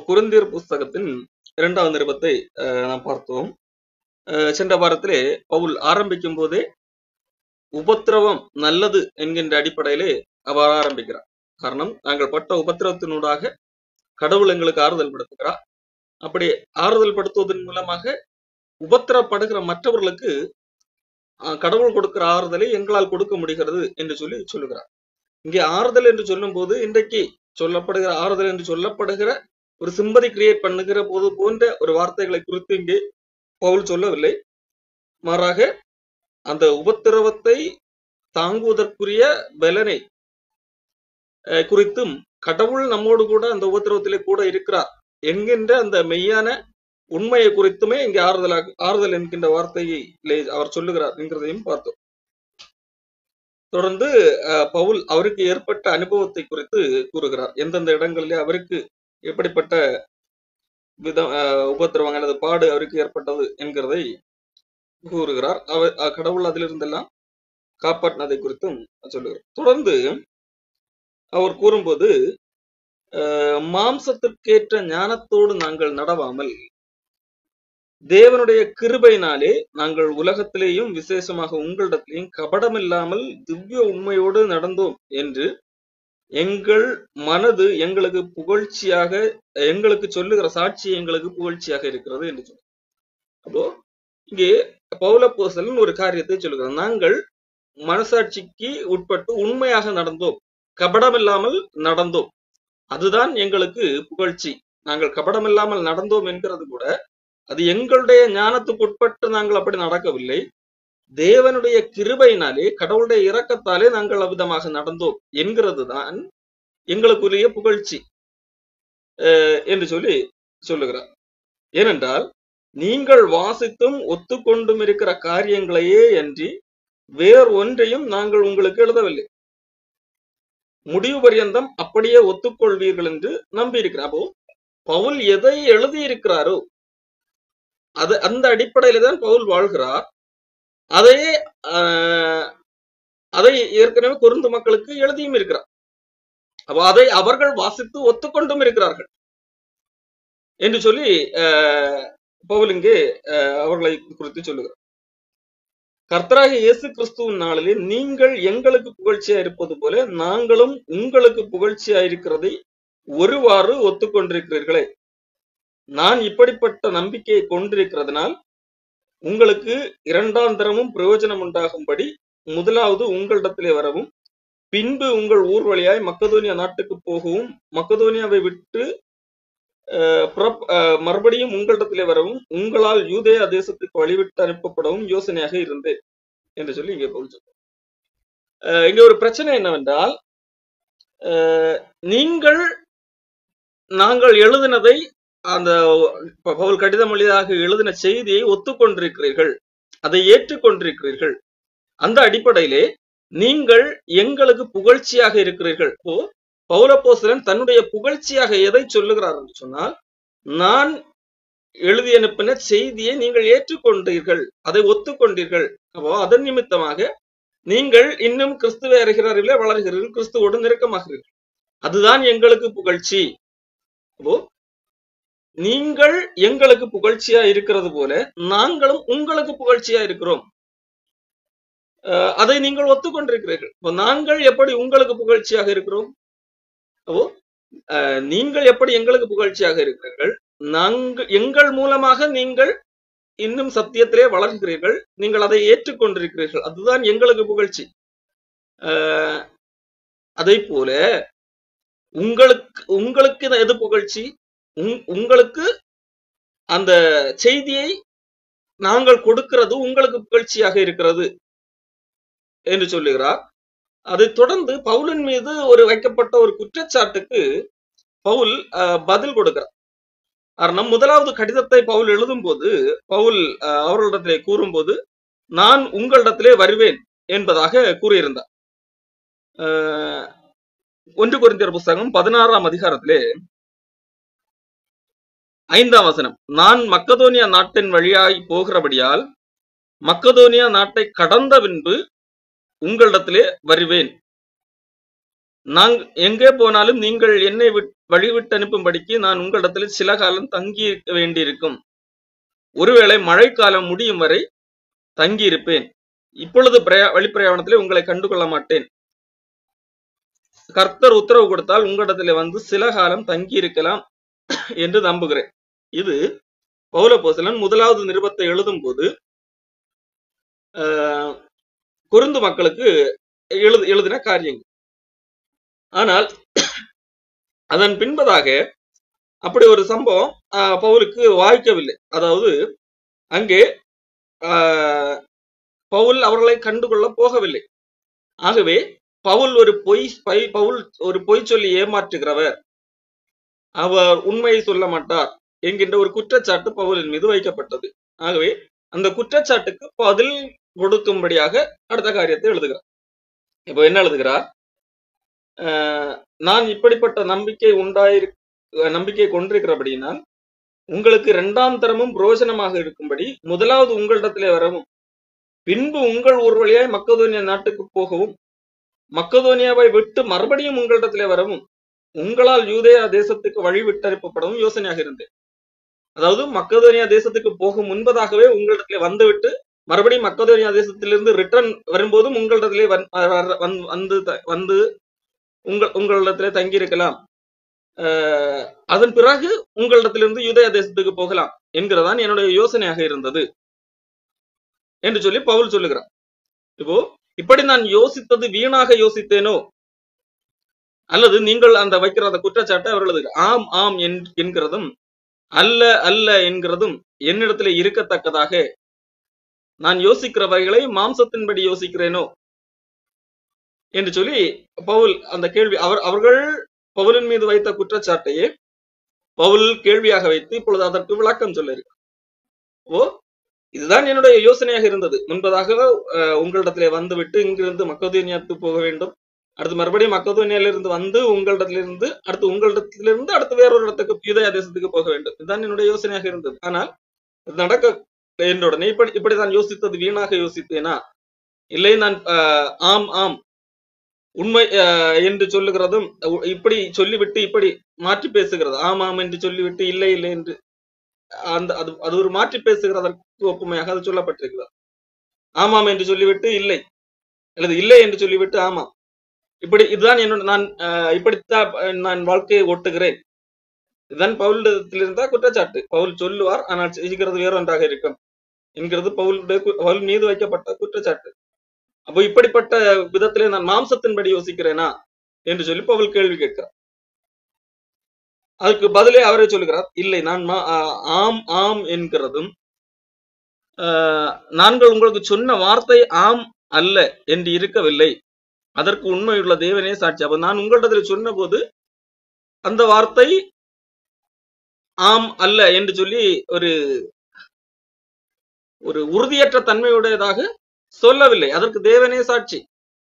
குருந்தியர் புஸ்தகத்தின் 2வது நிருபத்தை நாம் பார்த்தோம். சென்ற வாரத்திலே பவுல் ஆரம்பிக்கும் போதே உபத்திரவம் நல்லது என்கின்ற அடிப்படையிலே அவர் ஆரம்பிக்கிறார். காரணம், நாங்கள் பட்ட உபத்திரவத்தினூடாக கடவுள் எங்களுக்கு ஆறுதல் படுத்துகிறார். அப்படி ஆறுதல் படுத்துவதன் மூலமாக உபத்திரப்படுகிற மற்றவர்களுக்கு கடவுள் கொடுக்கிற ஆறுதலை எங்களால் கொடுக்க முடிகிறது என்று சொல்லுகிறார். இங்கே ஆறுதல் என்று சொல்லும் போது, இன்றைக்கு சொல்லப்படுகிற ஆறுதல் என்று சொல்லப்படுகிற ஒரு சிம்பதி கிரியேட் பண்ணுகிற போது போன்ற ஒரு வார்த்தைகளை குறித்து இங்கே பவுல் சொல்லவில்லை. மாறாக அந்த உபத்திரவத்தை தாங்குவதற்குரிய பலனை குறித்தும் கடவுள் நம்மோடு கூட அந்த உபத்திரவத்திலே கூட இருக்கிறார் என்கின்ற அந்த மெய்யான உண்மையை குறித்துமே இங்கே ஆறுதல் என்கின்ற வார்த்தையை அவர் சொல்லுகிறார் என்கிறதையும் பார்த்தோம். தொடர்ந்து பவுல் அவருக்கு ஏற்பட்ட அனுபவத்தை குறித்து கூறுகிறார். எந்தெந்த இடங்களிலே அவருக்கு எப்படிப்பட்ட உபத்திரவம் அல்லது பாடு அவருக்கு ஏற்பட்டது என்கிறதை கூறுகிறார். கடவுள் அதிலிருந்தெல்லாம் காப்பாற்றினதை குறித்தும் சொல்லுகிறார். தொடர்ந்து அவர் கூறும்போது, மாம்சத்திற்கேற்ற ஞானத்தோடு நாங்கள் நடவாமல் தேவனுடைய கிருபையினாலே நாங்கள் உலகத்திலேயும் விசேஷமாக உங்களிடத்திலேயும் கபடமில்லாமல் திவ்ய உண்மையோடு நடந்தோம் என்று எங்கள் மனது எங்களுக்கு புகழ்ச்சியாக, எங்களுக்கு சொல்லுகிற சாட்சி எங்களுக்கு புகழ்ச்சியாக இருக்கிறது என்று சொல்றார். அப்போ இங்கே பவுலப்போஸ்தலன் ஒரு காரியத்தை சொல்லுகிறார். நாங்கள் மனசாட்சிக்கு உட்பட்டு உண்மையாக நடந்தோம், கபடமில்லாமல் நடந்தோம், அதுதான் எங்களுக்கு புகழ்ச்சி. நாங்கள் கபடமில்லாமல் நடந்தோம் என்கிறது கூட அது எங்களுடைய ஞானத்துக்கு உட்பட்டு நாங்கள் அப்படி நடக்கவில்லை. தேவனுடைய கிருபையினாலே, கடவுளுடைய இரக்கத்தாலே நாங்கள் அவ்விதமாக நடந்தோம் என்கிறது தான் எங்களுக்குரிய புகழ்ச்சி என்று சொல்லுகிறார். ஏனென்றால் நீங்கள் வாசித்தும் ஒத்துக்கொண்டும் இருக்கிற காரியங்களையே அன்றி வேறு ஒன்றையும் நாங்கள் உங்களுக்கு எழுதவில்லை. முடிவு பரியந்தம் அப்படியே ஒத்துக்கொள்வீர்கள் என்று நம்பியிருக்கிறார். அப்போ பவுல் எதை எழுதியிருக்கிறாரோ அந்த அடிப்படையில தான் பவுல் வாழ்கிறார். அதை ஏற்கனவே கொரிந்து மக்களுக்கு எழுதியும் இருக்கிறார். அப்போ அதை அவர்கள் வாசித்து ஒத்துக்கொண்டும் இருக்கிறார்கள் என்று சொல்லி பவுல் இங்கே அவர்களை குறித்து சொல்லுகிறார். கர்த்தராகிய இயேசு கிறிஸ்துவின் நாளிலே நீங்கள் எங்களுக்கு புகழ்ச்சியா இருப்பது போல நாங்களும் உங்களுக்கு புகழ்ச்சியா இருக்கிறதை ஒருவாறு ஒத்துக்கொண்டிருக்கிறீர்களே. நான் இப்படிப்பட்ட நம்பிக்கையை கொண்டிருக்கிறதுனால் உங்களுக்கு 2ஆம் தரமும் பிரயோஜனம் உண்டாகும்படி முதலாவது உங்களிடத்திலே வரவும், பின்பு உங்கள் ஊர் வழியாய் மக்கதோனியா நாட்டுக்கு போகவும், மக்கதோனியாவை விட்டு மறுபடியும் உங்களிடத்திலே வரவும், உங்களால் யூதேயா தேசத்துக்கு வழிவிட்டு அனுப்பப்படவும் யோசனையாக இருந்தேன் என்று சொல்லி இங்கே பவுல் சொல்றார். இங்க ஒரு பிரச்சனை என்னவென்றால், நாங்கள் எழுதினதை, அந்த பவுல் கடிதம் வழியாக எழுதின செய்தியை ஒத்துக்கொண்டிருக்கிறீர்கள், அதை ஏற்றுக்கொண்டிருக்கிறீர்கள். அந்த அடிப்படையிலே நீங்கள் எங்களுக்கு புகழ்ச்சியாக இருக்கிறீர்கள். பவுலப்போஸ்தலன் தன்னுடைய புகழ்ச்சியாக எதை சொல்லுகிறார் என்று சொன்னால், நான் எழுதி அனுப்பின செய்தியை நீங்கள் ஏற்றுக்கொண்டீர்கள், அதை ஒத்துக்கொண்டீர்கள். அப்போ அதன் நிமித்தமாக நீங்கள் இன்னும் கிறிஸ்துவை அறிகிறீர்களே, வளர்கிறீர்கள், கிறிஸ்துவோடு நெருக்கமாகிறீர்கள். அதுதான் எங்களுக்கு புகழ்ச்சி. அப்போ நீங்கள் எங்களுக்கு புகழ்ச்சியா இருக்கிறது போல நாங்களும் உங்களுக்கு புகழ்ச்சியா இருக்கிறோம், அதை நீங்கள் ஒத்துக்கொண்டிருக்கிறீர்கள். நாங்கள் எப்படி உங்களுக்கு புகழ்ச்சியாக இருக்கிறோம்? அப்போ நீங்கள் எப்படி எங்களுக்கு புகழ்ச்சியாக இருக்கிறீர்கள்? எங்கள் மூலமாக நீங்கள் இன்னும் சத்தியத்திலே வளர்கிறீர்கள், நீங்கள் அதை ஏற்றுக்கொண்டிருக்கிறீர்கள், அதுதான் எங்களுக்கு புகழ்ச்சி. அதை போல உங்களுக்கு எது புகழ்ச்சி? உங்களுக்கு அந்த செய்தியை நாங்கள் கொடுக்கிறது உங்களுக்கு புகழ்ச்சியாக இருக்கிறது என்று சொல்லுகிறார். அதை தொடர்ந்து பவுலின் மீது வைக்கப்பட்ட ஒரு குற்றச்சாட்டுக்கு பவுல் பதில் கொடுக்கிறார். காரணம், முதலாவது கடிதத்தை பவுல் எழுதும் போது பவுல் அவர்களிடத்திலே கூறும்போது, நான் உங்களிடத்திலே வருவேன் என்பதாக கூறியிருந்தார். 1 கொரிந்தியர் புஸ்தகம் 16ஆம் அதிகாரத்திலே 5ஆம் வசனம், நான் மக்கதோனியா நாட்டின் வழியாய் போகிறபடியால் மக்கதோனியா நாட்டை கடந்த பின்பு உங்களிடத்திலே வருவேன் நான் எங்கே போனாலும் நீங்கள் என்னை வழிவிட்டு அனுப்பும்படிக்கு நான் உங்களிடத்தில் சில காலம் தங்கி இருக்க வேண்டியிருக்கும். ஒருவேளை மழைக்காலம் முடியும் வரை தங்கி இருப்பேன். இப்பொழுது வழிப்பிரயாணத்திலே உங்களை கண்டுகொள்ள மாட்டேன். கர்த்தர் உத்தரவு கொடுத்தால் உங்களிடத்திலே வந்து சில காலம் தங்கி இருக்கலாம் என்று நம்புகிறேன். இது பவுலப்போஸ்தலன் முதலாவது நிருபத்தை எழுதும் போது கொரிந்து மக்களுக்கு எழுதின காரியங்கள். ஆனால் அதன் பின்பதாக அப்படி ஒரு சம்பவம் பவுலுக்கு வாய்க்கவில்லை. அதாவது அங்கே பவுல் அவர்களை கண்டுகொள்ள போகவில்லை. ஆகவே பவுல் ஒரு பொய் சொல்லி ஏமாற்றுகிறவர், அவர் உண்மையை சொல்ல மாட்டார் என்கின்ற ஒரு குற்றச்சாட்டு பவுலின் மீது வைக்கப்பட்டது. ஆகவே அந்த குற்றச்சாட்டுக்கு பதில் கொடுக்கும்படியாக அடுத்த காரியத்தை எழுதுகிறார். இப்போ என்ன எழுதுகிறார்? நான் இப்படிப்பட்ட நம்பிக்கை கொண்டிருக்கிறபடியினால் உங்களுக்கு இரண்டாம் தரமும் புரோஜனமாக இருக்கும்படி முதலாவது உங்களிடத்திலே வரவும், பின்பு உங்கள் ஊர் வழியாய் மக்கதோனியா நாட்டுக்கு போகவும், மக்கதோனியாவை விட்டு மறுபடியும் உங்களிடத்திலே வரவும், உங்களால் யூதேயா தேசத்துக்கு வழி விட்டனுப்பப்படவும் யோசனையாக இருந்தேன். அதாவது மக்கதோனியா தேசத்துக்கு போகும் முன்பதாகவே உங்களிடத்திலே வந்துவிட்டு மறுபடியும் மக்கதோனியா தேசத்திலிருந்து ரிட்டர்ன் வரும்போதும் உங்களிடத்திலே வந்து உங்களிடத்திலே தங்கியிருக்கலாம். அதன் பிறகு உங்களிடத்திலிருந்து யூதேயா தேசத்துக்கு போகலாம் என்கிறதான் என்னுடைய யோசனையாக இருந்தது என்று சொல்லி பவுல் சொல்லுகிறார். இப்போ இப்படி நான் யோசித்தது வீணாக யோசித்தேனோ, அல்லது நீங்கள் அந்த வைக்கிற அந்த குற்றச்சாட்டை அவர்களது ஆம் ஆம் என்கிறதும் அல்ல அல்ல என்கிறதும் என்னிடத்துல இருக்கத்தக்கதாக நான் யோசிக்கிறவைகளை மாம்சத்தின்படி யோசிக்கிறேனோ என்று சொல்லி பவுல் அந்த கேள்வி அவர்கள் பவுலின் மீது வைத்த குற்றச்சாட்டையே பவுல் கேள்வியாக வைத்து இப்பொழுது அதற்கு விளக்கம் சொல்ல இருக்கு. இதுதான் என்னுடைய யோசனையாக இருந்தது. முன்பதாக உங்களிடத்திலே வந்துவிட்டு இங்கிருந்து மக்கதோனியாவுக்கு போக வேண்டும், அடுத்து மறுபடியும் மக்கதோனியாவிலிருந்து வந்து உங்களிடத்திலிருந்து அடுத்து வேறொரு இடத்துக்கு யூதேயா தேசத்துக்கு போக வேண்டும். இதுதான் என்னுடைய யோசனையாக இருந்தது. ஆனால் நடக்க என்னுடனே இப்படி நான் யோசித்தது வீணாக யோசித்தேனா, இல்லை நான் ஆம் ஆம் உண்மை என்று சொல்லுகிறதும் இப்படி சொல்லிவிட்டு இப்படி மாற்றி பேசுகிறது, ஆம் ஆம் என்று சொல்லிவிட்டு இல்லை இல்லை என்று அது ஒரு மாற்றி பேசுகிறதற்கு ஒப்புமையாக அது சொல்லப்பட்டிருக்கிறது. ஆமாம் என்று சொல்லிவிட்டு இல்லை, அல்லது இல்லை என்று சொல்லிவிட்டு ஆமாம், இதுதான் என்னோட நான் இப்படித்தான் நான் வாழ்க்கையை ஓட்டுகிறேன். இதுதான் பவுலிடத்திலிருந்தா குற்றச்சாட்டு. பவுல் சொல்லுவார், ஆனால் செய்கிறது வேற ஒன்றாக இருக்கும் என்கிறது பவுல் மீது வைக்கப்பட்ட குற்றச்சாட்டு. அப்போ இப்படிப்பட்ட விதத்திலே நான் மாம்சத்தின்படி யோசிக்கிறேனா என்று சொல்லி பவுல் கேள்வி கேட்கிறார். அதுக்கு பதிலே அவரே சொல்லுகிறார், இல்லை நான் ஆம் ஆம் என்கிறதும் நாங்கள் உங்களுக்கு சொன்ன வார்த்தை ஆம் அல்ல என்று இருக்கவில்லை, அதற்கு உண்மையுள்ள தேவனே சாட்சி. அப்ப நான் உங்களிடத்தில் சொன்ன போது அந்த வார்த்தை ஆம் அல்ல என்று சொல்லி ஒரு உறுதியற்ற தன்மையுடையதாக சொல்லவில்லை, அதற்கு தேவனே சாட்சி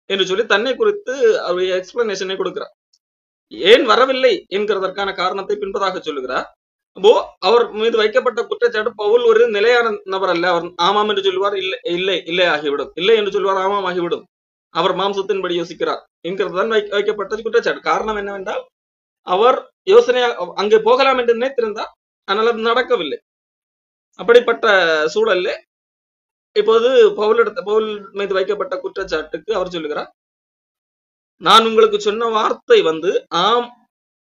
என்று சொல்லி தன்னை குறித்து அவருடைய எக்ஸ்பிளனேஷனை கொடுக்கிறார். ஏன் வரவில்லை என்கிறதற்கான காரணத்தை பின்பதாக சொல்லுகிறார். அப்போ அவர் மீது வைக்கப்பட்ட குற்றச்சாட்டு பவுல் ஒரு நிலையான நபர் அல்ல. அவர் ஆமாம் என்று சொல்லுவார், இல்லை இல்லை இல்லை ஆகிவிடும், இல்லை என்று சொல்லுவார் ஆமாம் ஆகிவிடும், அவர் மாம்சத்தின்படி யோசிக்கிறார் என்கிறது தான் வைக்கப்பட்ட குற்றச்சாட்டு. காரணம் என்னவென்றால் அவர் யோசனையா அங்கே போகலாம் என்று நினைத்திருந்தார், ஆனால் அது நடக்கவில்லை. அப்படிப்பட்ட சூழல்ல இப்போது பவுல் மீது வைக்கப்பட்ட குற்றச்சாட்டுக்கு அவர் சொல்லுகிறார், நான் உங்களுக்கு சொன்ன வார்த்தை ஆம்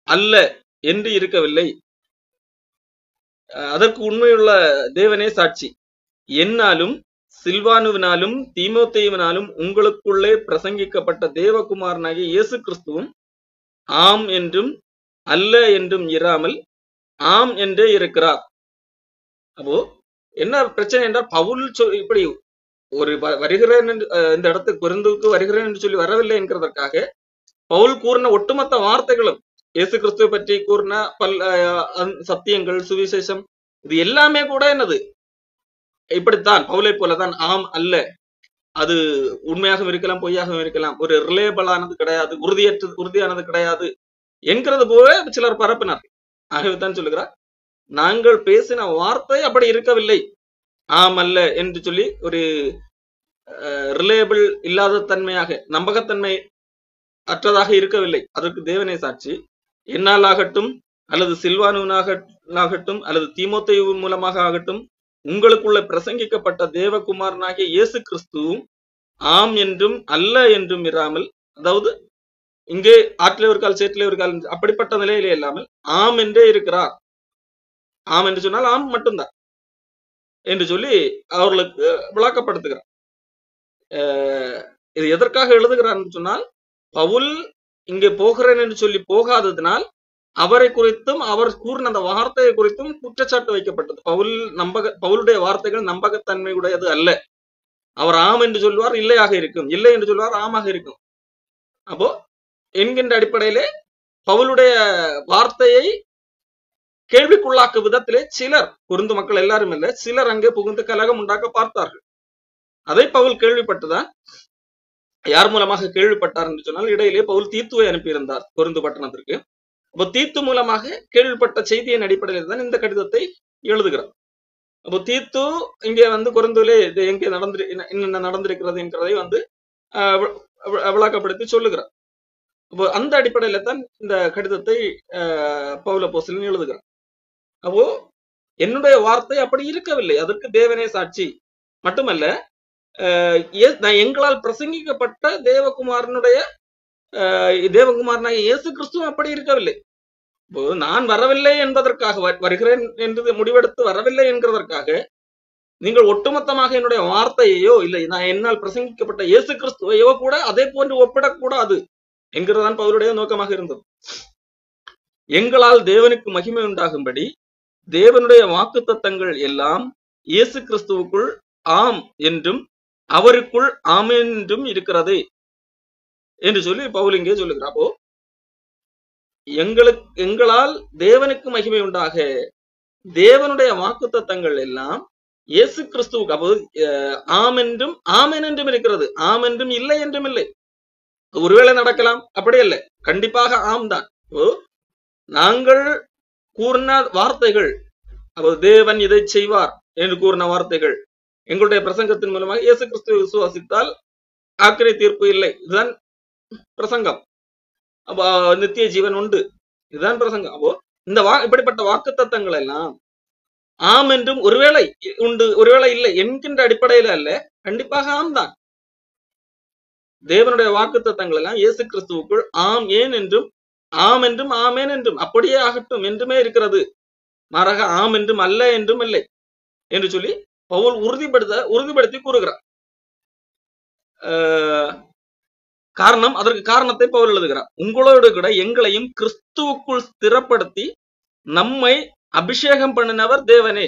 அல்ல என்று இருக்கவில்லை, அதற்கு உண்மையுள்ள தேவனே சாட்சி. என்னாலும் சில்வானுவினாலும் தீமோத்தேயுவினாலும் உங்களுக்குள்ளே பிரசங்கிக்கப்பட்ட தேவகுமாரனாகிய இயேசு கிறிஸ்துவும் ஆம் என்றும் அல்ல என்றும் இராமல் ஆம் என்றே இருக்கிறார். அப்போ என்ன பிரச்சனை என்றால் பவுல் இப்படி ஒரு வருகிறேன் இந்த இடத்துக்கு கொரிந்துக்கு வருகிறேன் என்று சொல்லி வரவில்லை என்கிறதற்காக பவுல் கூறின ஒட்டுமொத்த வார்த்தைகளும் இயேசு கிறிஸ்துவை பற்றி கூறின சத்தியங்கள், சுவிசேஷம், இது எல்லாமே கூட என்னது இப்படித்தான் பவுலை போலதான் ஆம் அல்ல, அது உண்மையாகவும் இருக்கலாம் பொய்யாகவும் இருக்கலாம், ஒரு ரிலேபிளானது கிடையாது, உறுதியானது கிடையாது என்கிறது போல சிலர் பரப்பினார். ஆகவே தான் சொல்லுகிறார், நாங்கள் பேசின வார்த்தை அப்படி இருக்கவில்லை, ஆம் அல்ல என்று சொல்லி ஒரு ரிலேபிள் இல்லாத தன்மையாக, நம்பகத்தன்மை அற்றதாக இருக்கவில்லை. அதற்கு தேவனே சாட்சி. என்னால் ஆகட்டும், அல்லது சில்வானுவனாகட்டும், அல்லது தீமோத்தேயு மூலமாக ஆகட்டும், உங்களுக்குள்ள பிரசங்கிக்கப்பட்ட தேவகுமாரனாகிய இயேசு கிறிஸ்துவும் ஆம் என்றும் அல்ல என்றும் இராமல், அதாவது இங்கே ஆற்றிலே ஒரு கால் சேற்றிலே ஒரு கால் அப்படிப்பட்ட நிலையிலே இல்லாமல் ஆம் என்றே இருக்கிறார். ஆம் என்று சொன்னால் ஆம் மட்டும்தான் என்று சொல்லி அவர்களுக்கு விளக்கப்படுத்துகிறார். இது எதற்காக எழுதுகிறார் என்று சொன்னால், பவுல் இங்கே போகிறேன் என்று சொல்லி போகாததினால் அவரை குறித்தும் அவர் கூறின அந்த வார்த்தையை குறித்தும் குற்றச்சாட்டு வைக்கப்பட்டது. பவுலுடைய வார்த்தைகள் நம்பகத்தன்மை உடையது அல்ல. அவர் ஆம் என்று சொல்வார், இல்லையாக இருக்கும், இல்லை என்று சொல்வார், ஆமாக இருக்கும். அப்போ என்கின்ற அடிப்படையிலே பவுலுடைய வார்த்தையை கேள்விக்குள்ளாக்கும் விதத்திலே சிலர், கொரிந்து மக்கள் எல்லாரும் இல்ல, சிலர் அங்கே புகுந்து கலகம் உண்டாக்க பார்த்தார்கள். அதை பவுல் கேள்விப்பட்டுதான், யார் மூலமாக கேள்விப்பட்டார் என்று சொன்னால், இடையிலே பவுல் தீத்துவை அனுப்பியிருந்தார் கொரிந்து பட்டணத்திற்கு. அப்போ தீத்து மூலமாக கேள்விப்பட்ட செய்தியின் அடிப்படையில் தான் இந்த கடிதத்தை எழுதுகிறார். அப்போ தீத்து இங்கே கொரிந்துவிலே இது எங்கே என்ன நடந்திருக்கிறது என்கிறதை விளக்கப்படுத்தி சொல்லுகிறார். அப்போ அந்த அடிப்படையில தான் இந்த கடிதத்தை பவுல் அப்போஸ்தலன் எழுதுகிறார். அப்போ என்னுடைய வார்த்தை அப்படி இருக்கவில்லை, அதற்கு தேவனே சாட்சி. மட்டுமல்ல, எங்களால் பிரசங்கிக்கப்பட்ட தேவகுமாரனாகிய இயேசு கிறிஸ்துவும் அப்படி இருக்கவில்லை. நான் வரவில்லை என்பதற்காக, வருகிறேன் என்று முடிவெடுத்து வரவில்லை என்கிறதற்காக நீங்கள் ஒட்டுமொத்தமாக என்னுடைய வார்த்தையோ இல்லை நான் என்னால் பிரசங்கிக்கப்பட்ட இயேசு கிறிஸ்துவையோ கூட அதே போன்று ஒப்பிடக்கூடாது என்கிறதான் பவுலுடைய நோக்கமாக இருந்தது. எங்களால் தேவனுக்கு மகிமை உண்டாகும்படி தேவனுடைய வாக்குத்தத்தங்கள் எல்லாம் இயேசு கிறிஸ்துவுக்குள் ஆம் என்றும் அவருக்குள் ஆமென் என்றும் இருக்கிறது என்று சொல்லி பவுல் இங்கே சொல்லுகிறார். அப்போ எங்களால் தேவனுக்கு மகிமை உண்டாக தேவனுடைய வாக்குத்தத்தங்கள் எல்லாம் இயேசு கிறிஸ்துவுக்கு, அப்போ ஆம் என்றும் ஆமென் என்றும் இருக்கிறது, ஆம் என்றும் இல்லை என்றும் இல்லை. ஒருவேளை நடக்கலாம், அப்படி இல்லை, கண்டிப்பாக ஆம் தான். நாங்கள் கூறின வார்த்தைகள், அப்போ தேவன் இதை செய்வார் என்று கூறின வார்த்தைகள், எங்களுடைய பிரசங்கத்தின் மூலமாக இயேசு கிறிஸ்துவை விசுவாசித்தால் ஆக்கினை தீர்ப்பு இல்லை, இதுதான் பிரசங்கம். அப்போ நித்திய ஜீவன் உண்டு, இதுதான் பிரசங்கம். அப்போ இந்த இப்படிப்பட்ட வாக்கு தத்தங்கள் எல்லாம் ஆம் என்றும் ஒருவேளை உண்டு ஒருவேளை இல்லை என்கின்ற அடிப்படையில அல்ல, கண்டிப்பாக ஆம் தான். தேவனுடைய வாக்கு தத்தங்கள் எல்லாம் இயேசு கிறிஸ்துவுக்குள் ஆம் ஏன் என்றும் ஆம் என்றும் ஆமேன் என்றும் அப்படியே ஆகட்டும் என்றுமே இருக்கிறது, மாறாக ஆம் என்றும் அல்ல என்றும் இல்லை என்று சொல்லி பவுல் உறுதிப்படுத்தி கூறுகிறார். காரணம், அதற்கு காரணத்தை பவுல் எழுதுகிறார். உங்களோடு கூட எங்களையும் கிறிஸ்துவுக்குள் ஸ்திரப்படுத்தி நம்மை அபிஷேகம் பண்ணினவர் தேவனே.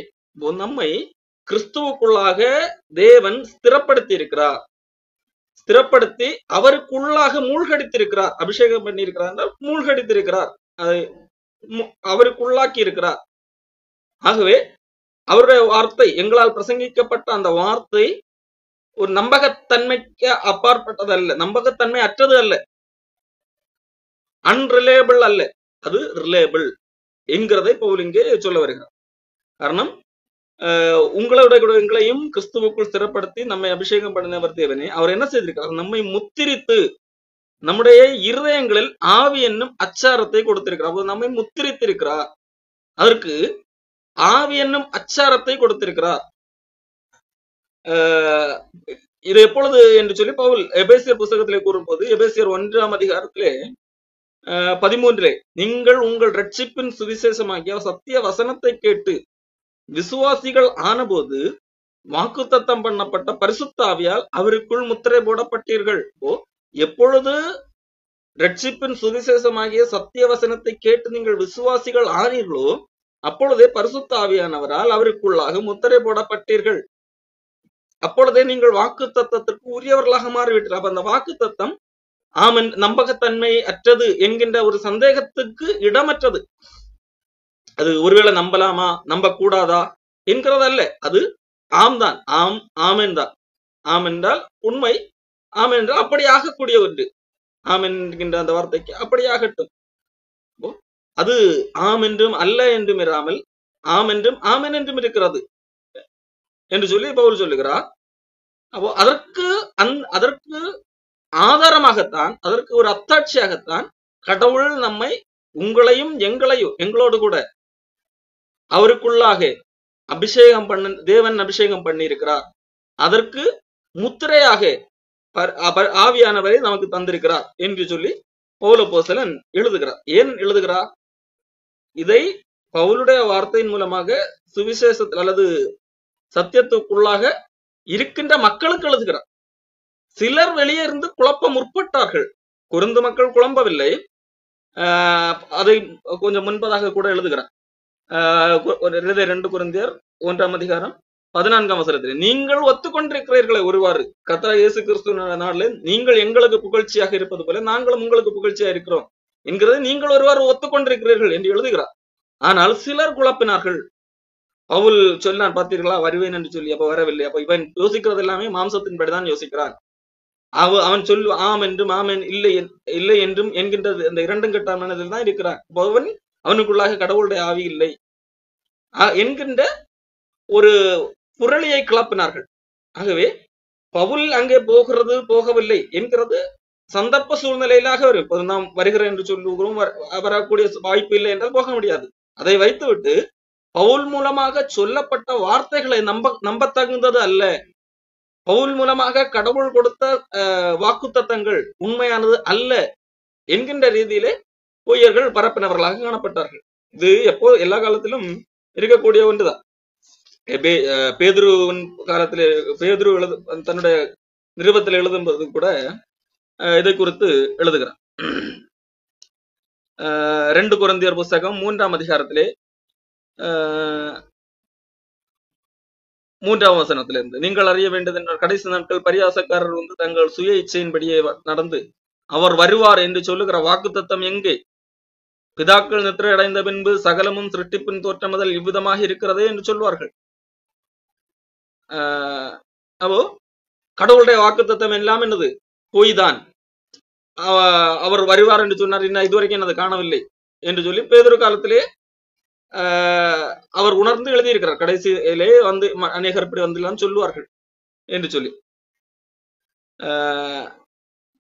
நம்மை கிறிஸ்துவுக்குள்ளாக தேவன் ஸ்திரப்படுத்தி இருக்கிறார், ஸ்திரப்படுத்தி அவருக்குள்ளாக மூழ்கடித்திருக்கிறார். அபிஷேகம் பண்ணி இருக்கிறார், மூழ்கடித்திருக்கிறார், அதை அவருக்குள்ளாக்கி இருக்கிறார். ஆகவே அவருடைய வார்த்தை, எங்களால் பிரசங்கிக்கப்பட்ட அந்த வார்த்தை ஒரு நம்பகத்தன்மைக்கு அப்பாற்பட்டது அல்ல, நம்பகத்தன்மை அற்றது அல்ல, அன்ரிலேபிள் அல்ல, அது ரிலேபிள் என்கிறதை பவுல் இங்கே சொல்ல வருகிறார். காரணம், எங்களையும் கிறிஸ்துவுக்குள் ஸ்திரப்படுத்தி நம்மை அபிஷேகம் பண்ணினவர் தேவனே. அவர் என்ன செய்திருக்கிறார்? நம்மை முத்திரித்து நம்முடைய இருதயங்களில் ஆவி என்னும் அச்சாரத்தை கொடுத்திருக்கிறார். நம்மை முத்திரித்திருக்கிறார், அதற்கு ஆவி என்னும் அச்சாரத்தை கொடுத்திருக்கிறார். இது எப்பொழுது என்று சொல்லி பவுல் எபேசியர் புத்தகத்திலே கூறும்போது, எபேசியர் 1ஆம் அதிகாரத்திலே 13 நீங்கள் உங்கள் ரட்சிப்பின் சுவிசேஷமாகிய சத்திய வசனத்தை கேட்டு விசுவாசிகள் ஆனபோது வாக்குத்தத்தம் பண்ணப்பட்ட பரிசுத்த ஆவியால் அவருக்குள் முத்திரை போடப்பட்டீர்கள். எப்பொழுது ரட்சிப்பின் சுவிசேஷமாகிய சத்திய வசனத்தை கேட்டு நீங்கள் விசுவாசிகள் ஆனீர்களோ அப்பொழுதே பரிசுத்த ஆவியானவரால் அவருக்குள்ளாக முத்திரை போடப்பட்டீர்கள். அப்பொழுதே நீங்கள் வாக்கு தத்தத்திற்கு உரியவர்களாக மாறிவிட்டீர்கள். அப்ப அந்த வாக்கு தத்தம் ஆமன் நம்பகத்தன்மை அற்றது என்கின்ற ஒரு சந்தேகத்துக்கு இடமற்றது. அது ஒருவேளை நம்பலாமா நம்ப கூடாதா என்கிறதல்ல, அது ஆம் தான், ஆமென் தான். ஆம் என்றால் உண்மை, ஆம் என்றால் அப்படி ஆகக்கூடிய ஒன்று. ஆம் என்கின்ற அந்த வார்த்தைக்கு அப்படியாகட்டும். அது ஆம் என்றும் அல்ல என்றும் இராமல் ஆம் என்றும் ஆமென் என்றும் இருக்கிறது என்று சொல்லி பவுல் சொல்லுகிறார். அப்போ அதற்கு ஆதாரமாகத்தான், அதற்கு ஒரு அத்தாட்சியாகத்தான் கடவுள் நம்மை, உங்களையும் எங்களையும், எங்களோடு கூட அவருக்குள்ளாக அபிஷேகம் தேவன் அபிஷேகம் பண்ணி இருக்கிறார். அதற்கு முத்திரையாக ஆவியானவரை நமக்கு தந்திருக்கிறார் என்று சொல்லி பவுல் அப்போஸ்தலன் எழுதுகிறார். ஏன் எழுதுகிறார்? இதை பவுலுடைய வார்த்தையின் மூலமாக சுவிசேஷத்தில் அல்லது சத்தியத்துக்குள்ளாக இருக்கின்ற மக்களுக்கு எழுதுகிறார். சிலர் வெளியே இருந்து குழப்ப முற்பட்டார்கள். கொரிந்து மக்கள் குழம்பவில்லை. அதை கொஞ்சம் முன்பதாக கூட எழுதுகிறார். 2 கொரிந்தியர் 1:14 நீங்கள் ஒத்துக்கொண்டிருக்கிறீர்களே ஒருவாறு கர்த்தராகிய இயேசு கிறிஸ்துவின் நாளில் நீங்கள் எங்களுக்கு புகழ்ச்சியாக இருப்பது போல நாங்களும் உங்களுக்கு புகழ்ச்சியா இருக்கிறோம் என்கிறது நீங்கள் ஒருவாறு ஒத்துக்கொண்டிருக்கிறீர்கள் என்று எழுதுகிறார். ஆனால் சிலர் குழப்பினார்கள். பவுல் சொன்னான், பார்த்தீர்களா, வருவேன் என்று சொல்லி, அப்ப வரவில்லை. அப்ப இவன் யோசிக்கிறது எல்லாமே மாம்சத்தின்படிதான் யோசிக்கிறான். அவன் ஆம் என்றும் ஆமன் இல்லை இல்லை என்றும் என்கின்றது அந்த இரண்டும் கெட்ட மனதில் தான் இருக்கிறான். அவனுக்குள்ளாக கடவுளுடைய ஆவி இல்லை என்கின்ற ஒரு புரளியை கிளப்பினார்கள். ஆகவே பவுல் அங்கே போகிறது போகவில்லை என்கிறது சந்தர்ப்ப சூழ்நிலையிலாக வரும். நாம் வருகிறேன் என்று சொல்லுகிறோம், வரக்கூடிய வாய்ப்பு இல்லை என்றால் போக முடியாது. அதை வைத்துவிட்டு பவுல் மூலமாக சொல்லப்பட்ட வார்த்தைகளை நம்பத்தகுந்தது அல்ல, பவுல் மூலமாக கடவுள் கொடுத்த வாக்குத்தத்தங்கள் உண்மையானது அல்ல என்கின்ற ரீதியிலே பொய்யர்கள் பரப்பினவர்களாக காணப்பட்டார்கள். இது எப்போ எல்லா காலத்திலும் இருக்கக்கூடிய ஒன்றுதான். பேதுருவின் காலத்திலே பேதுரு தன்னுடைய நிருபத்தில் எழுதும்போது கூட இதை குறித்து எழுதுகிறார். 2 கொரிந்தியர் புஸ்தகம் 3:3 3 நீங்கள் அறிய வேண்டியது என்ற கடைசி நாட்கள் பரியாசக்காரர் தங்கள் சுய இச்சையின்படியே நடந்து அவர் வருவார் என்று சொல்லுகிற வாக்குத்தத்தம் எங்கே? பிதாக்கள் நித்திரை அடைந்த பின்பு சகலமும் சிருஷ்டிப்பின் தோற்றம் முதல் இவ்விதமாக இருக்கிறதே என்று சொல்வார்கள். அப்போ கடவுளுடைய வாக்குத்தத்தம் எல்லாம் என்னது? பொய் தான். அவர் வருவார் என்று சொன்னார், இன்னும் இதுவரைக்கும் என்னது காணவில்லை என்று சொல்லி பேதுரு காலத்திலே அவர் உணர்ந்து எழுதியிருக்கிறார். கடைசியிலே அநேகர் இப்படி வந்துலாம் சொல்லுவார்கள் என்று சொல்லி.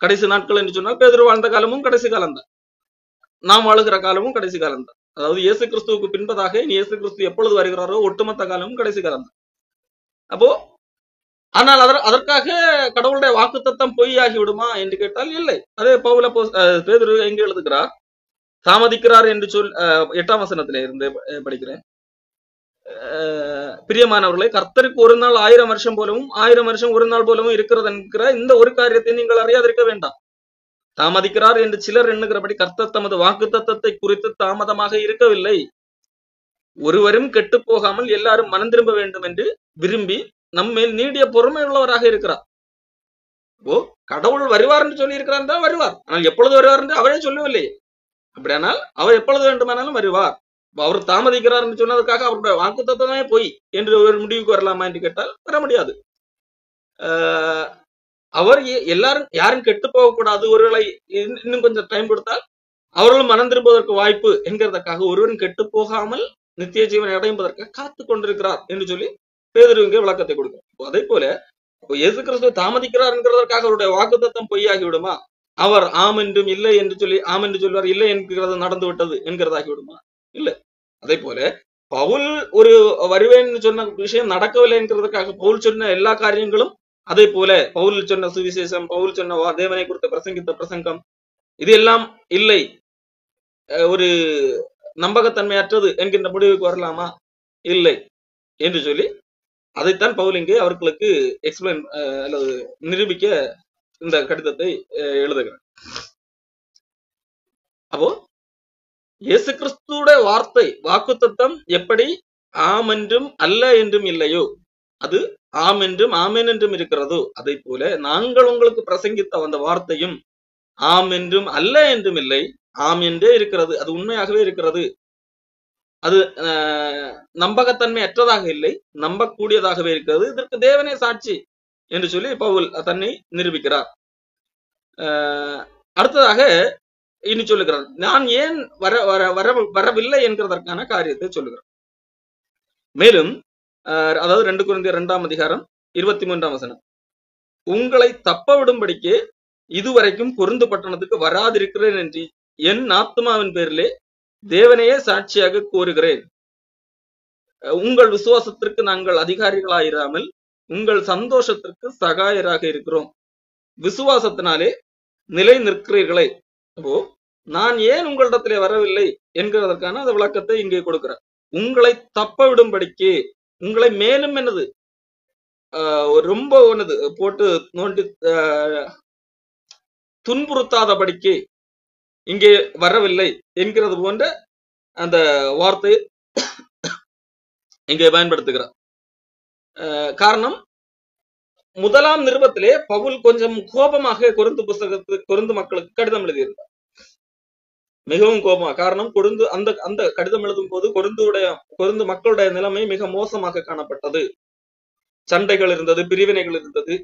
கடைசி நாட்கள் என்று சொன்னால் பேதுரு வாழ்ந்த காலமும் கடைசி காலம்தான், நாம் வாழுகிற காலமும் கடைசி காலம்தான். அதாவது இயேசு கிறிஸ்துவுக்கு பின்பதாக இயேசு கிறிஸ்து எப்பொழுது வருகிறாரோ ஒட்டுமொத்த காலமும் கடைசி காலம்தான். அப்போ ஆனால் அதற்காக கடவுளுடைய வாக்குத்தத்தம் பொய்யாகி விடுமா என்று கேட்டால் இல்லை. அதே பவுல் பேதுரு எங்கே எழுதுகிறார்? தாமதிக்கிறார் என்று 8ஆம் வசனத்திலே இருந்து படிக்கிறேன். பிரியமானவர்களை, கர்த்தருக்கு ஒரு நாள் 1000 வருஷம் போலவும் 1000 வருஷம் ஒரு நாள் போலவும் இருக்கிறது என்கிற இந்த ஒரு காரியத்தை நீங்கள் அறியாதிருக்க வேண்டாம். தாமதிக்கிறார் என்று சிலர் எண்ணுகிறபடி கர்த்தர் தமது வாக்குத்தத்தத்தை குறித்து தாமதமாக இருக்கவில்லை. ஒருவரும் கெட்டு போகாமல் எல்லாரும் மனம் திரும்ப வேண்டும் என்று விரும்பி நம்மேல் நீடிய பொறுமை உள்ளவராக இருக்கிறார். கடவுள் வருவார் என்று சொல்லி இருக்கிறார் தான் வருவார். ஆனால் எப்பொழுது வருவார் என்று அவரே சொல்லவில்லை. அப்படியானால் அவர் எப்பொழுது வேண்டுமானாலும் வருவார். அவர் தாமதிக்கிறார் என்று சொன்னதுக்காக அவருடைய வாக்குத்தத்தமே போய் என்று ஒரு முடிவுக்கு வரலாமா என்று கேட்டால் வர முடியாது. அவர் எல்லாரும் யாரும் கெட்டு போகக்கூடாது, ஒருவேளை இன்னும் கொஞ்சம் டைம் கொடுத்தால் அவர்களும் மனம் திரும்புவதற்கு வாய்ப்பு என்கிறதற்காக ஒருவரும் கெட்டு போகாமல் நித்திய ஜீவனை அடையும்பதற்காக காத்து கொண்டிருக்கிறார் என்று சொல்லி பேதுருவிற்கு விளக்கத்தை கொடுக்கிறார். அதே போல இயேசு கிறிஸ்து தாமதிக்கிறார் என்கிறதற்காக அவருடைய வாக்குத்தத்தம் பொய்யாகி விடுமா? அவர் ஆம் என்றும் இல்லை என்று சொல்லி ஆம் என்று சொல்வார், இல்லை என்கிறது நடந்து விட்டது என்கிறதாகி விடுமா? இல்லை. அதே போல பவுல் ஒரு வருவேன் சொன்ன விஷயம் நடக்கவில்லை என்கிறதுக்காக பவுல் சொன்ன எல்லா காரியங்களும், அதே போல பவுல் சொன்ன சுவிசேஷம், பவுல் சொன்ன தேவனை குறித்து பிரசங்கித்த பிரசங்கம், இது எல்லாம் இல்லை, ஒரு நம்பகத்தன்மையற்றது என்கின்ற முடிவுக்கு வரலாமா? இல்லை என்று சொல்லி அதைத்தான் பவுல் இங்கே அவர்களுக்கு எக்ஸ்பிளைன் அல்லது நிரூபிக்க இந்த கடிதத்தை எழுதுகிறார். அப்போ இயேசு கிறிஸ்துடைய வார்த்தை வாக்குத்தத்தம் எப்படி ஆம் என்றும் அல்ல என்றும் இல்லையோ, அது ஆம் என்றும் ஆமேன் என்றும் இருக்கிறதோ, அதை போல நாங்கள் உங்களுக்கு பிரசங்கித்த அந்த வார்த்தையும் ஆம் என்றும் அல்ல என்றும் இல்லை, ஆம் என்றே இருக்கிறது. அது உண்மையாகவே இருக்கிறது. அது நம்பகத்தன்மை அற்றதாக இல்லை, நம்பக்கூடியதாகவே இருக்கிறது. இதற்கு தேவனே சாட்சி என்று சொல்லி பவுல் தன்னை நிரூபிக்கிறார். அடுத்ததாக இனி சொல்லுகிறார், நான் ஏன் வரவில்லை என்கிறதற்கான காரியத்தை சொல்லுகிறார். மேலும் அதாவது 2 கொரிந்தியர் 2ஆம் அதிகாரம் 23ஆம் வசனம், உங்களை தப்ப விடும்படிக்கு இதுவரைக்கும் கொருந்து பட்டணத்துக்கு வராதிருக்கிறேன் என்று என் ஆத்மாவின் பேரிலே தேவனையே சாட்சியாக கூறுகிறேன். உங்கள் விசுவாசத்திற்கு நாங்கள் அதிகாரிகளாயிராமல் உங்கள் சந்தோஷத்திற்கு சகாயராக இருக்கிறோம். விசுவாசத்தினாலே நிலை நிற்கிறீர்களே. அப்போ நான் ஏன் உங்களிடத்திலே வரவில்லை என்கிறதற்கான அந்த விளக்கத்தை இங்கே கொடுக்கிறார். உங்களை தப்ப விடும்படிக்கு, உங்களை மேலும் என்னது ரொம்ப என்னது போட்டு நோண்டி துன்புறுத்தாதபடிக்கு இங்கே வரவில்லை என்கிறது போன்ற அந்த வார்த்தை இங்கே பயன்படுத்துகிறார். காரணம், முதலாம் நிருபத்திலே பவுல் கொஞ்சம் கோபமாக கொரிந்து மக்களுக்கு கடிதம் எழுதியிருந்தார். மிகவும் கோபமா. காரணம், அந்த கடிதம் எழுதும் போது கொரிந்து மக்களுடைய நிலைமை மிக மோசமாக காணப்பட்டது. சண்டைகள் இருந்தது, பிரிவினைகள் இருந்தது.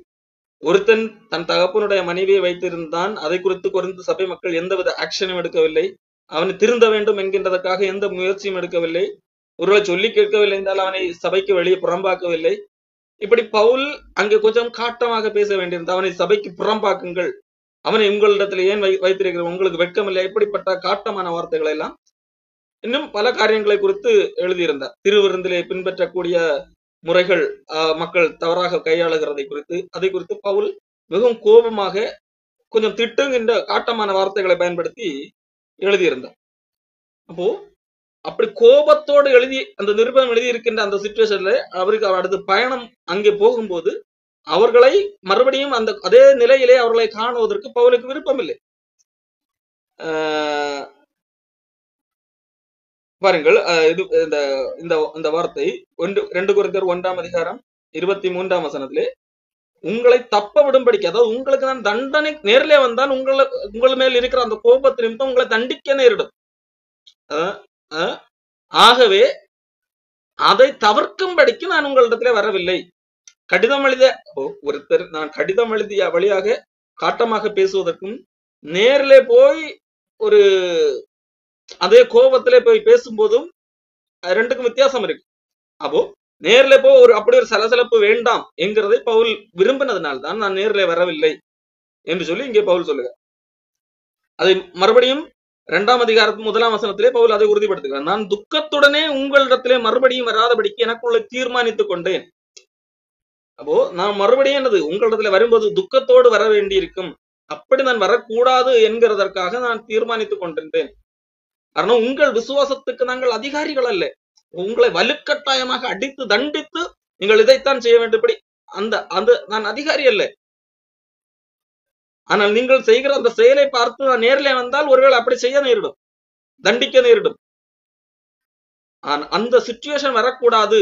ஒருத்தன் தன் தகப்பனுடைய மனைவியை வைத்திருந்தான். அதை குறித்து கொரிந்து சபை மக்கள் எந்தவித ஆக்ஷனும் எடுக்கவில்லை. அவனை திருந்த வேண்டும் என்கின்றதற்காக எந்த முயற்சியும் எடுக்கவில்லை. ஒருவேளை சொல்லி கேட்கவில்லை என்றால் அவனை சபைக்கு வெளியே புறம்பாக்கவில்லை. இப்படி பவுல் அங்கே கொஞ்சம் காட்டமாக பேச வேண்டியிருந்தது. அவனை சபைக்கு புறம்பாக்குங்கள், அவனை உங்களிடத்துல ஏன் வைத்திருக்கிற, உங்களுக்கு வெட்கமில்லை, இப்படிப்பட்ட காட்டமான வார்த்தைகளை எல்லாம் இன்னும் பல காரியங்களை குறித்து எழுதியிருந்தார். திருவிருந்திலே பின்பற்றக்கூடிய முறைகள் மக்கள் தவறாக கையாளுகிறதை குறித்து, அதை குறித்து பவுல் மிகவும் கோபமாக கொஞ்சம் திட்டுங்கின்ற காட்டமான வார்த்தைகளை பயன்படுத்தி எழுதியிருந்தார். அப்போ அப்படி கோபத்தோடு எழுதி அந்த நிருபம் எழுதி இருக்கின்ற அந்த சிச்சுவேஷன்ல அவருக்கு அடுத்த பயணம் அங்கே போகும்போது அவர்களை மறுபடியும் அந்த அதே நிலையிலே அவர்களை காணுவதற்கு பவுலுக்கு விருப்பம் இல்லை. பாருங்கள், இது இந்த வார்த்தை 2 கொரிந்தியர் 1:23 வசனத்திலே உங்களை தப்ப விடும்படிக்கு, அதாவது உங்களுக்கு நான் தண்டனை நேரிலே வந்தால் உங்கள் மேல் இருக்கிற அந்த கோபத்து நிமித்தம் உங்களை தண்டிக்க நேரிடும். ஆகவே அதை தவிர்க்கும்படிக்கு நான் உங்களிடத்திலே வரவில்லை. கடிதம் எழுத ஒருத்தர் நான் கடிதம் எழுதிய வழியாக காட்டமாக பேசுவதற்கும் நேரிலே போய் ஒரு அதே கோபத்திலே போய் பேசும்போதும் ரெண்டுக்கும் வித்தியாசம் இருக்கு. அப்போ நேர்ல போ அப்படி ஒரு சலசலப்பு வேண்டாம் என்கிறதை பவுல் விரும்பினதுனால்தான் நான் நேரிலே வரவில்லை என்று சொல்லி இங்கே பவுல் சொல்லுங்க. அதை மறுபடியும் 2ஆம் அதிகாரத்து 1ஆம் வசனத்திலே பவுல் அதை உறுதிப்படுத்துகிறார். நான் துக்கத்துடனே உங்களிடத்திலே மறுபடியும் வராதபடிக்கு எனக்குள்ள தீர்மானித்துக் கொண்டேன். அப்போ நான் மறுபடியும் என்னது உங்களிடத்துல வரும்போது துக்கத்தோடு வர வேண்டி இருக்கும், அப்படி நான் வரக்கூடாது என்கிறதற்காக நான் தீர்மானித்துக் கொண்டிருந்தேன். காரணம், உங்கள் விசுவாசத்துக்கு நாங்கள் அதிகாரிகள் அல்ல. உங்களை வலுக்கட்டாயமாக அடித்து தண்டித்து நீங்கள் இதைத்தான் செய்ய வேண்டும்படி அந்த நான் அதிகாரி அல்ல. ஆனால் நீங்கள் செய்கிற அந்த செயலை பார்த்து நான் நேரிலே வந்தால் ஒருவேளை அப்படி செய்ய நேரிடும், தண்டிக்க நேரிடும். அந்த சிச்சுவேஷன் வரக்கூடாது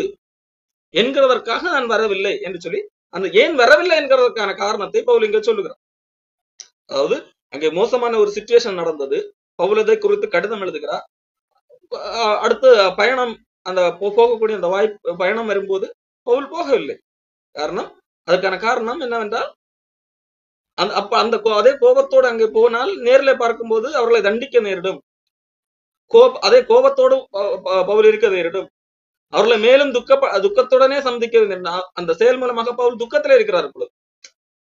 என்கிறதற்காக நான் வரவில்லை என்று சொல்லி அந்த ஏன் வரவில்லை என்கிறதற்கான காரணத்தை பவுல் இங்க சொல்லுகிறார். அதாவது அங்கே மோசமான ஒரு சிச்சுவேஷன் நடந்தது. பவுல் இதை குறித்து கடிதம் எழுதுகிறார். அடுத்து பயணம், அந்த போகக்கூடிய அந்த பயணம் வரும்போது பவுல் போகவில்லை. அதற்கான காரணம் என்னவென்றால் அதே கோபத்தோடு அங்கே போனால் நேரில் பார்க்கும்போது அவர்களை தண்டிக்க நேரிடும். அதே கோபத்தோடு பவுல் இருக்க நேரிடும். அவர்களை மேலும் துக்கத்துடனே சந்திக்க அந்த செயல் மூலமாக பவுல் துக்கத்திலே இருக்கிறார். இப்பொழுது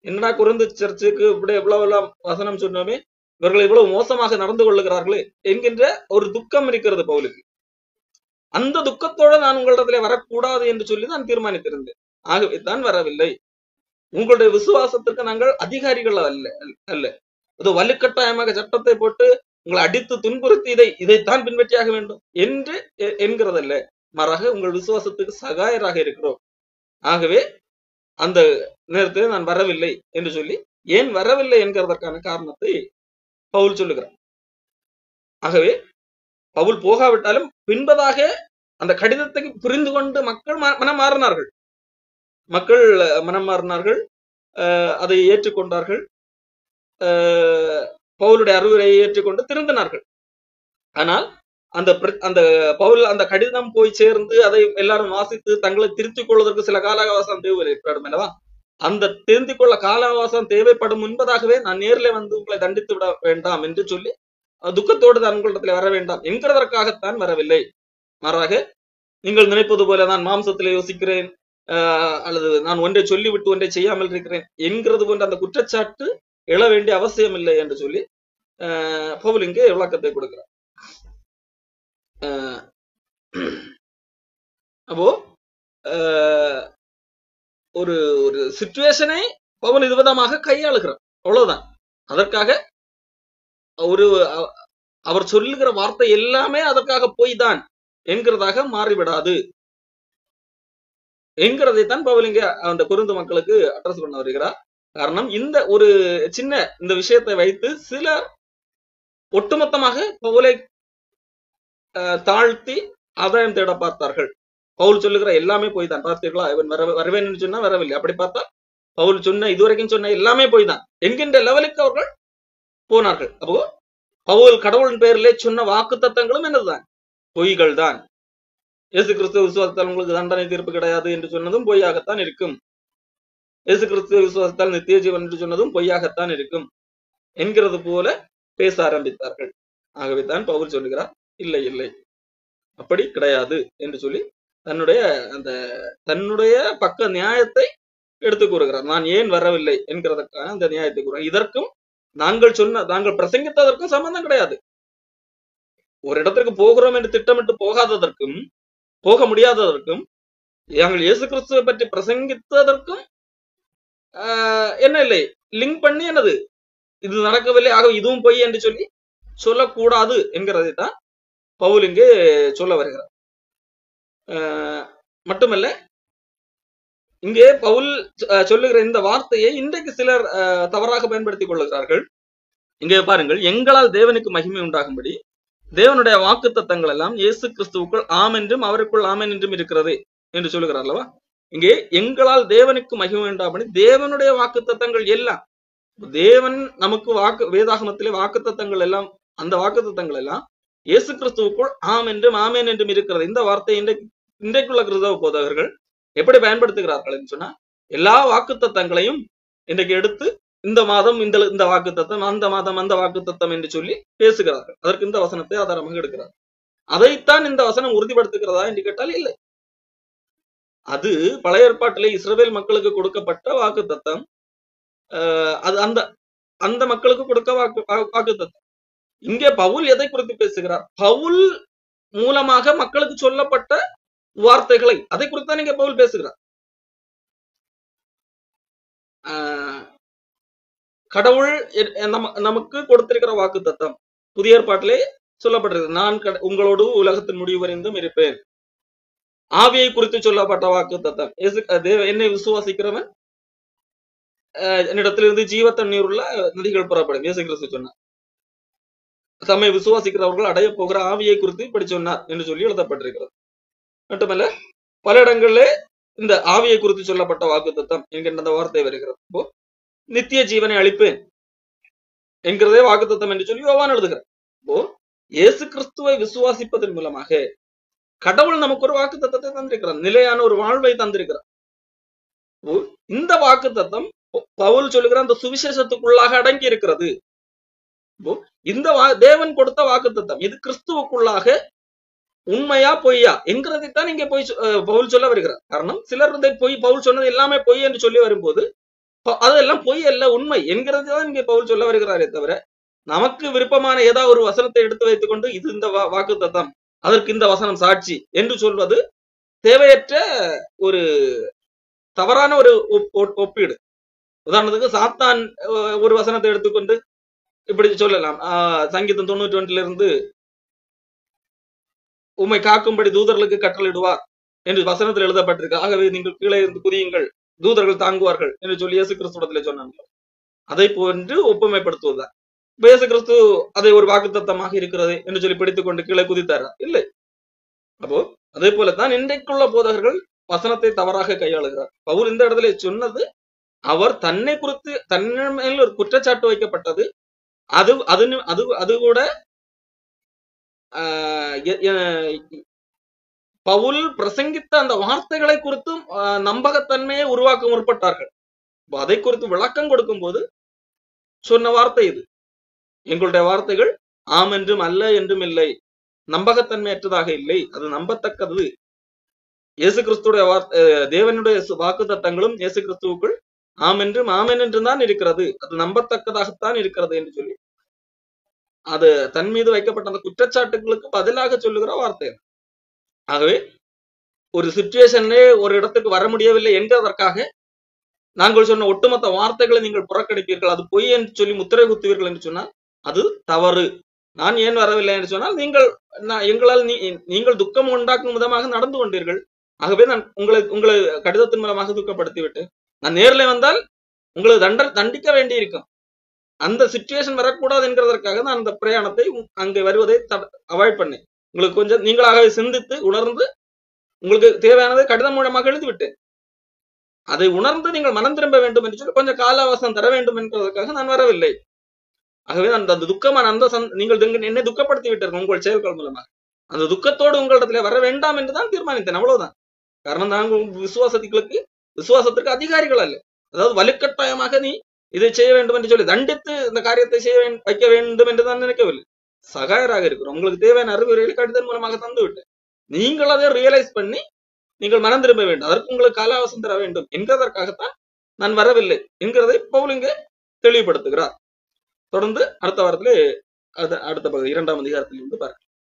என்னடா கொரிந்து சர்ச்சுக்கு இப்படி எவ்வளவு எல்லாம் வசனம் சொன்னோமே, இவர்கள் இவ்வளவு மோசமாக நடந்து கொள்ளுகிறார்களே என்கின்ற ஒரு துக்கம் இருக்கிறது பவுலுக்கு. அந்த துக்கத்தோடு நான் உங்களிடத்திலே வரக்கூடாது என்று சொல்லி நான் தீர்மானித்திருந்தேன். ஆகவே தான் வரவில்லை. உங்களுடைய விசுவாசத்திற்கு நாங்கள் அதிகாரிகள் அல்ல. அது வலுக்கட்டாயமாக சட்டத்தை போட்டு உங்களை அடித்து துன்புறுத்தி இதைத்தான் பின்பற்றியாக வேண்டும் என்று என்கிறதல்ல. மாறாக உங்கள் விசுவாசத்துக்கு சகாயராக இருக்கிறோம். ஆகவே அந்த நேரத்தில் நான் வரவில்லை என்று சொல்லி ஏன் வரவில்லை என்கிறதற்கான காரணத்தை பவுல் சொல்லுகிறார். ஆகவே பவுல் போகாவிட்டாலும் பின்பதாக அந்த கடிதத்தை புரிந்து கொண்டு மக்கள் மனம் மாறினார்கள். அதை ஏற்றுக்கொண்டார்கள். பவுலுடைய அறிவுரையை ஏற்றுக்கொண்டு திருந்தினார்கள். ஆனால் அந்த பவுல் அந்த கடிதம் போய் சேர்ந்து அதை எல்லாரும் வாசித்து தங்களை திருத்திக் கொள்வதற்கு சில கால அவகாசம் தேவைப்படும் அல்லவா? அந்த திருந்திக் கொள்ள கால அவகாசம் தேவைப்படும் முன்பதாகவே நான் நேரில் வந்து உங்களை தண்டித்து விட வேண்டாம் என்று சொல்லி துக்கத்தோடு தான் உங்களிடத்தில் வர வேண்டாம் என்கிறதற்காகத்தான் வரவில்லை. மாறாக நீங்கள் நினைப்பது போல நான் மாம்சத்திலே யோசிக்கிறேன் அல்லது நான் ஒன்றை சொல்லிவிட்டு ஒன்றை செய்யாமல் இருக்கிறேன் என்கிறது போன்ற அந்த குற்றச்சாட்டு எழ வேண்டிய அவசியம் இல்லை என்று சொல்லி பவுல் இங்கே விளக்கத்தை கொடுக்கிறார். அப்போ ஒரு ஒரு சிச்சுவேஷனை பவுல் இது விதமாக கையாளுகிறார், அவ்வளவுதான். அதற்காக ஒரு அவர் சொல்லுகிற வார்த்தை எல்லாமே அதற்காக போய் தான் என்கிறதாக மாறிவிடாது என்கிறதைத்தான் பவுல் இங்க அந்த கொரிந்து மக்களுக்கு அட்ரஸ் பண்ண வருகிறார். காரணம், இந்த ஒரு சின்ன இந்த விஷயத்தை வைத்து சிலர் ஒட்டுமொத்தமாக பவுலை தாழ்த்தி ஆதாயம் தேட பார்த்தார்கள். பவுல் சொல்லுகிற எல்லாமே போய் தான், பார்த்தீர்களா, இவன் வரவேன்னு சொன்னா வரவில்லை, அப்படி பார்த்தா பவுல் சொன்ன இதுவரைக்கும் சொன்ன எல்லாமே போய் தான் என்கின்ற லெவலுக்கு அவர்கள் போனார்கள். அப்போ பவுல் கடவுளின் பெயரிலே சொன்ன வாக்கு தத்தங்களும் என்னதுதான், பொய்கள் தான். இயேசு கிறிஸ்துவ விசுவாசத்தால் உங்களுக்கு தண்டனை தீர்ப்பு கிடையாது என்று சொன்னதும் பொய்யாகத்தான் இருக்கும். இயேசு கிறிஸ்துவ விசுவாசத்தால் நித்திய ஜீவன் என்று சொன்னதும் பொய்யாகத்தான் இருக்கும் என்கிறது போல பேச ஆரம்பித்தார்கள். ஆகவே தான் பவுல் சொல்லுகிறார், இல்லை இல்லை அப்படி கிடையாது என்று சொல்லி தன்னுடைய பக்க நியாயத்தை எடுத்து கூறுகிறார். நான் ஏன் வரவில்லை என்கிறதற்கான அந்த நியாயத்தை கூறுகிறார். இதற்கும் நாங்கள் பிரசங்கித்ததற்கும் சம்பந்தம் கிடையாது. ஒரு இடத்திற்கு போகிறோம் என்று திட்டமிட்டு போகாததற்கும் போக முடியாததற்கும் நாங்கள் இயேசு கிறிஸ்துவை பற்றி பிரசங்கித்ததற்கும் என்ன இல்லை, லிங்க் பண்ணி என்னது இது நடக்கவில்லை, ஆக இதுவும் பொய் என்று சொல்லி சொல்லக்கூடாது என்கிறதை தான் பவுல் இங்கே சொல்ல வருகிறார். மட்டுமல்ல, இங்கே பவுல் சொல்லுகிற இந்த வார்த்தையை இன்றைக்கு சிலர் தவறாக பயன்படுத்திக் கொள்ளுகிறார்கள். இங்கே பாருங்கள், எங்களால் தேவனுக்கு மகிமை உண்டாகும்படி தேவனுடைய வாக்கு தத்தங்கள் எல்லாம் இயேசு கிறிஸ்துவுக்குள் ஆம் என்றும் அவருக்குள் ஆமென் என்றும் இருக்கிறது என்று சொல்லுகிறார் அல்லவா. இங்கே எங்களால் தேவனுக்கு மகிமை உண்டாகும்படி தேவனுடைய வாக்கு தத்தங்கள் எல்லாம், தேவன் நமக்கு வேதாகமத்திலே வாக்கு தத்தங்கள் எல்லாம், அந்த வாக்கு தத்தங்கள் எல்லாம் இயேசு கிறிஸ்துவுக்குள் ஆம் என்றும் ஆமென் என்றும் இருக்கிறது. இந்த வார்த்தை இன்றைக்குள்ள கிறிஸ்தவ போதகர்கள் எப்படி பயன்படுத்துகிறார்கள் என்று சொன்னா, எல்லா வாக்கு தத்தங்களையும் இன்றைக்கு எடுத்து இந்த மாதம் இந்த வாக்கு தத்தம், அந்த மாதம் அந்த வாக்கு தத்தம் என்று சொல்லி பேசுகிறார்கள். அதற்கு இந்த வசனத்தை ஆதாரமாக எடுக்கிறார்கள். அதைத்தான் இந்த வசனம் உறுதிப்படுத்துகிறதா என்று கேட்டால் இல்லை. அது பழைய ஏற்பாட்டிலே இஸ்ரவேல் மக்களுக்கு கொடுக்கப்பட்ட வாக்கு தத்தம். அது அந்த மக்களுக்கு கொடுக்க வாக்கு தத்தம். இங்கே பவுல் எதை குறித்து பேசுகிறார்? பவுல் மூலமாக மக்களுக்கு சொல்லப்பட்ட வார்த்தைகளை, அதை குறித்தான் இங்கே பவுல் பேசுகிறார். கடவுள் நமக்கு கொடுத்திருக்கிற வாக்கு தத்தம் புதிய ஏற்பாட்டிலே சொல்லப்பட்டிருக்கு. நான் உங்களோடு உலகத்தின் முடிவு வரைந்தும் இருப்பேன். ஆவியை குறித்து சொல்லப்பட்ட வாக்கு தத்தம், என்னை விசுவாசிக்கிறவன் என்னிடத்திலிருந்து ஜீவ தண்ணீர் உள்ள நதிகள் புறப்படும் இயேசு கிறிஸ்து சொன்னார். தம்மை விசுவாசிக்கிறவர்கள் அடைய போகிற ஆவியை குறித்து இப்படி சொன்னார் என்று சொல்லி எழுதப்பட்டிருக்கிறது. மட்டுமல்ல, பல இடங்களிலே இந்த ஆவியை குறித்து சொல்லப்பட்ட வாக்கு தத்தம் என்கின்ற அந்த வார்த்தை வருகிறது. இப்போ நித்திய ஜீவனை அளிப்பேன் என்கிறதே வாக்கு தத்தம் என்று சொல்லி யோவான் எழுதுகிறார். இப்போ இயேசு கிறிஸ்துவை விசுவாசிப்பதன் மூலமாக கடவுள் நமக்கு ஒரு வாக்கு தத்தத்தை தந்திருக்கிறார், நிலையான ஒரு வாழ்வை தந்திருக்கிறார். இந்த வாக்கு தத்தம் பவுல் சொல்லுகிற அந்த சுவிசேஷத்துக்குள்ளாக அடங்கி இருக்கிறது. இந்த தேவன் கொடுத்த வாக்கு தத்தம் இது கிறிஸ்துவுக்குள்ளாக உண்மையா பொய்யா என்கிறதைத்தான் இங்கே பவுல் சொல்ல வருகிறார். காரணம், சிலர் பவுல் சொன்னது எல்லாமே பொய் என்று சொல்லி வரும்போது அதெல்லாம் பொய் அல்ல, உண்மை என்கிறது தான் இங்கே பவுல் சொல்ல வருகிறாரே தவிர, நமக்கு விருப்பமான ஏதாவது ஒரு வசனத்தை எடுத்து வைத்துக் கொண்டு இது இந்த வாக்கு தத்தம், அதற்கு இந்த வசனம் சாட்சி என்று சொல்வது தேவையற்ற ஒரு தவறான ஒரு ஒப்பீடு. உதாரணத்துக்கு, சாத்தான் ஒரு வசனத்தை எடுத்துக்கொண்டு இப்படி சொல்லலாம், சங்கீதம் 91 உம்மை காக்கும்படி தூதர்களுக்கு கட்டளையிடுவார் என்று வசனத்தில் எழுதப்பட்டிருக்கு. ஆகவே நீங்கள் கீழே இருந்து குதியுங்கள், தூதர்கள் தாங்குவார்கள் என்று சொல்லி இயேசு கிறிஸ்துவத்திலே சொன்னாங்க. அதை போன்று ஒப்புமைப்படுத்துவதுதான். இயேசு கிறிஸ்து அதை ஒரு வாக்குத்தத்தமாக இருக்கிறது என்று சொல்லி பிடித்துக் கொண்டு கீழே குதித்தாரா? இல்லை. அப்போ அதே போலத்தான் இன்றைக்குள்ள போதகர்கள் வசனத்தை தவறாக கையாளுகிறார். பவுல் இந்த இடத்துல சொன்னது, அவர் தன்னை குறித்து தன்னின் மேல் ஒரு குற்றச்சாட்டு வைக்கப்பட்டது, அது கூட பவுல் பிரசங்கித்த அந்த வார்த்தைகளை குறித்தும் நம்பகத்தன்மையை உருவாக்க முற்பட்டார்கள். அதை குறித்து விளக்கம் கொடுக்கும் போது சொன்ன வார்த்தை இது, எங்களுடைய வார்த்தைகள் ஆம் என்றும் அல்ல என்றும் இல்லை, நம்பகத்தன்மையற்றதாக இல்லை, அது நம்பத்தக்கது. இயேசு கிறிஸ்துடைய தேவனுடைய வாக்கு தத்தங்களும் இயேசு கிறிஸ்துவுக்குள் ஆமென் என்றும் தான் இருக்கிறது, அது நம்பத்தக்கதாகத்தான் இருக்கிறது என்று சொல்லி அது தன் மீது வைக்கப்பட்ட அந்த குற்றச்சாட்டுகளுக்கு பதிலாக சொல்லுகிற வார்த்தை. ஆகவே ஒரு சிச்சுவேஷன்ல ஒரு இடத்துக்கு வர முடியவில்லை என்கிறதற்காக நாங்கள் சொன்ன ஒட்டுமொத்த வார்த்தைகளை நீங்கள் புறக்கணிப்பீர்கள், அது பொய் என்று சொல்லி முத்திரை குத்துவீர்கள் என்று சொன்னால் அது தவறு. நான் ஏன் வரவில்லை என்று சொன்னால் எங்களால் நீங்கள் துக்கம் உண்டாக்கும் விதமாக நடந்து கொண்டீர்கள். ஆகவே நான் உங்களை கடிதத்தின் மூலமாக துக்கப்படுத்தி விட்டு நான் நேரில் வந்தால் உங்களுக்கு தண்டிக்க வேண்டி இருக்கும். அந்த சிச்சுவேஷன் வரக்கூடாது என்கிறதற்காக நான் அந்த பிரயாணத்தை அங்கே வருவதை அவாய்ட் பண்ணேன். உங்களுக்கு கொஞ்சம் நீங்களாகவே சிந்தித்து உணர்ந்து உங்களுக்கு தேவையானதை கடிதம் மூலமாக எழுதிவிட்டேன். அதை உணர்ந்து நீங்கள் மனம் திரும்ப வேண்டும் என்று சொல்லி கொஞ்சம் கால அவகாசம் தர வேண்டும் என்பதற்காக நான் வரவில்லை. ஆகவே அந்த துக்கமான நீங்கள் என்னை துக்கப்படுத்தி விட்டீர்கள் உங்கள் செயல்கள் மூலமாக. அந்த துக்கத்தோடு உங்களிடத்துல வர வேண்டாம் என்றுதான் தீர்மானித்தேன், அவ்வளவுதான். காரணம் நாங்கள் விசுவாசத்திற்கு அதிகாரிகள் அல்ல. அதாவது வலுக்கட்டாயமாக நீ இதை செய்ய வேண்டும் என்று சொல்லி தண்டித்து இந்த காரியத்தை வைக்க வேண்டும் என்று நான் நினைக்கவில்லை. சகாயராக இருக்கிறோம். உங்களுக்கு தேவையான அறிவுரைகளை கடிதம் மூலமாக தந்து விட்டேன். நீங்கள் அதை ரியலைஸ் பண்ணி நீங்கள் மனம் திரும்ப வேண்டும், அதற்கு உங்களுக்கு கால அவகாசம் தர வேண்டும் என்கிறதற்காகத்தான் நான் வரவில்லை என்கிறதை பவுல் இங்கே தெளிவுபடுத்துகிறார். தொடர்ந்து அடுத்த வாரத்திலே அடுத்த பகுதி 2ஆம் அதிகாரத்தில் இருந்து பார்க்கலாம்.